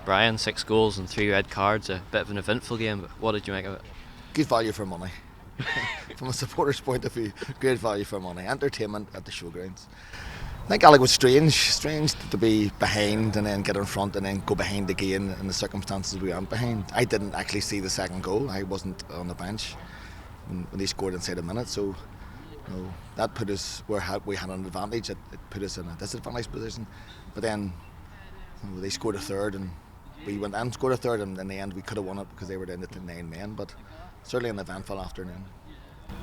Bryan, 6 goals and 3 red cards, a bit of an eventful game, but what did you make of it? Good value for money. From a supporter's point of view, great value for money. Entertainment at the showgrounds. I think Alec was strange to be behind and then get in front and then go behind again in the circumstances we went behind. I didn't actually see the second goal. I wasn't on the bench when they scored inside a minute, so that put us where we had an advantage. It put us in a disadvantaged position. But then they scored a third and we went and scored a third, and in the end we could have won it because they were down to 9 men. But certainly an eventful afternoon.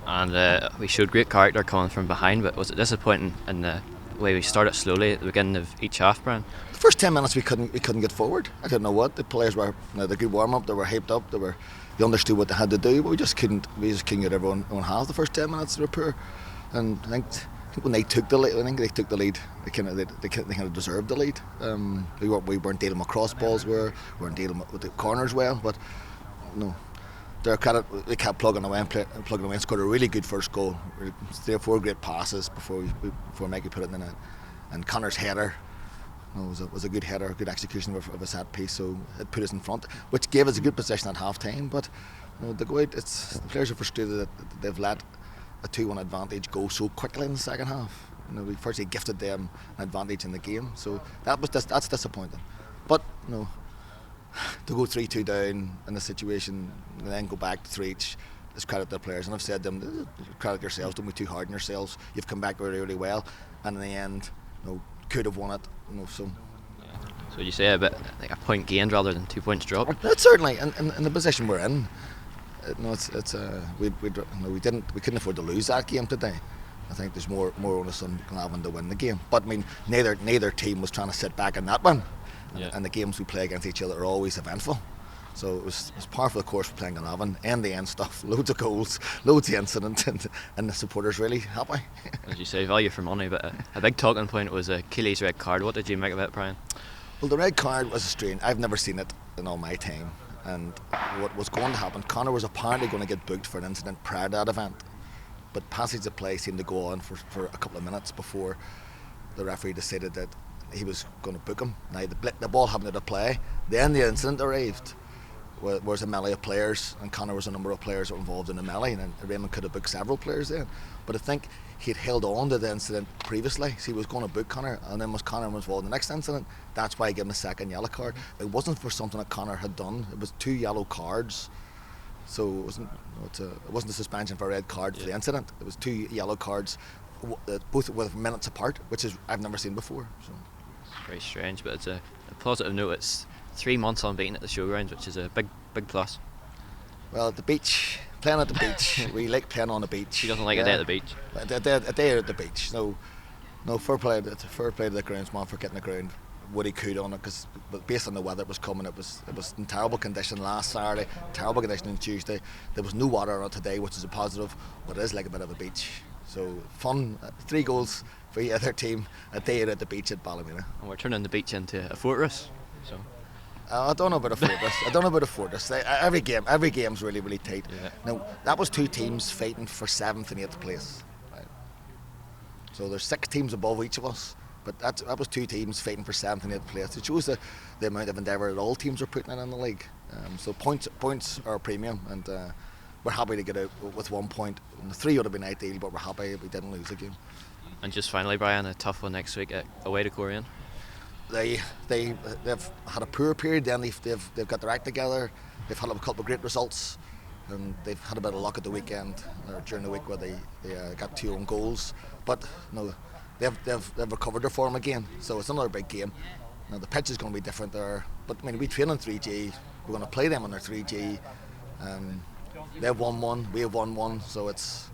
And we showed great character coming from behind, but was it disappointing in the way we started slowly at the beginning of each half, Brian? The first 10 minutes we couldn't get forward. I don't know what the players were. The good warm up. They were hyped up. They understood what they had to do, but we just couldn't get everyone on half. The first 10 minutes they were poor, and I think when they took the lead, they kind of deserved the lead. We weren't dealing with cross balls. We weren't dealing with the corners well, but no. Their credit, they kept plugging away and scored a really good first goal. 3 or 4 great passes before Mikey put it in the net. And Connor's header was a good header, good execution of a set piece, so it put us in front, which gave us a good position at half time. But the players are frustrated that they've let a 2-1 advantage go so quickly in the second half. We firstly gifted them an advantage in the game, so that's disappointing. But to go 3-2 down in the situation and then go back to 3 each is credit to the players, and I've said to them, credit yourselves, don't be too hard on yourselves. You've come back really, really well, and in the end could have won it. So you say a bit like a point gained rather than 2 points dropped? That's certainly in the position we're in. We couldn't afford to lose that game today. I think there's more onus on Glenavon to win the game, but I mean neither team was trying to sit back in that one. Yeah. And the games we play against each other are always eventful. So it was par for the course for playing Glenavon. End the end stuff, loads of goals, loads of incident, and the supporters really happy. As you say, value for money, but a big talking point was Keely's red card. What did you make of it, Brian? Well, the red card was strange. I've never seen it in all my time. And what was going to happen, Connor was apparently going to get booked for an incident prior to that event. But passage of play seemed to go on for a couple of minutes before the referee decided that he was going to book him. Now the ball happened to play, then the incident arrived. Was a melee of players, and Connor was a number of players that were involved in the melee, and Raymond could have booked several players then. But I think he'd held on to the incident previously, so he was going to book Connor, and then was Connor involved in the next incident, that's why he gave him a second yellow card. It wasn't for something that Connor had done, it was 2 yellow cards. So it wasn't a suspension for a red card for the incident, it was 2 yellow cards, both with minutes apart, which I've never seen before. So. Very strange, but it's a positive note. It's 3 months unbeaten at the showgrounds, which is a big plus. Well, at the beach, playing at the beach, we like playing on the beach. He doesn't like a day at the beach. A day at the beach. No fair play to the groundsman for getting the ground what he could on it, but based on the weather it was coming, it was in terrible condition last Saturday, terrible condition on Tuesday. There was no water on it today, which is a positive, but it is like a bit of a beach. So fun, 3 goals for the other team, a day out at the beach at Ballymena. And we're turning the beach into a fortress. So I don't know about a fortress. Every game's really, really tight. Yeah. Now that was 2 teams fighting for 7th and 8th place. Right? So there's 6 teams above each of us, but that was 2 teams fighting for 7th and 8th place. It shows the amount of endeavour that all teams are putting in the league. So points are a premium, and we're happy to get out with 1 point. And the 3 would have been ideal, but we're happy we didn't lose the game. And just finally, Brian, a tough one next week away to Korean. They've had a poor period, then they've got their act together. They've had a couple of great results, and they've had a bit of luck at the weekend or during the week where they got 2 own goals. But they've recovered their form again. So it's another big game. Now the pitch is going to be different there, but I mean we train on 3G. We're going to play them on their 3G. They've won 1, we have won 1, so it's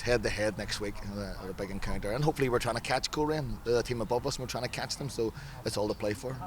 head to head next week at a big encounter, and hopefully we're trying to catch Korean, the team above us, and we're trying to catch them, so it's all to play for.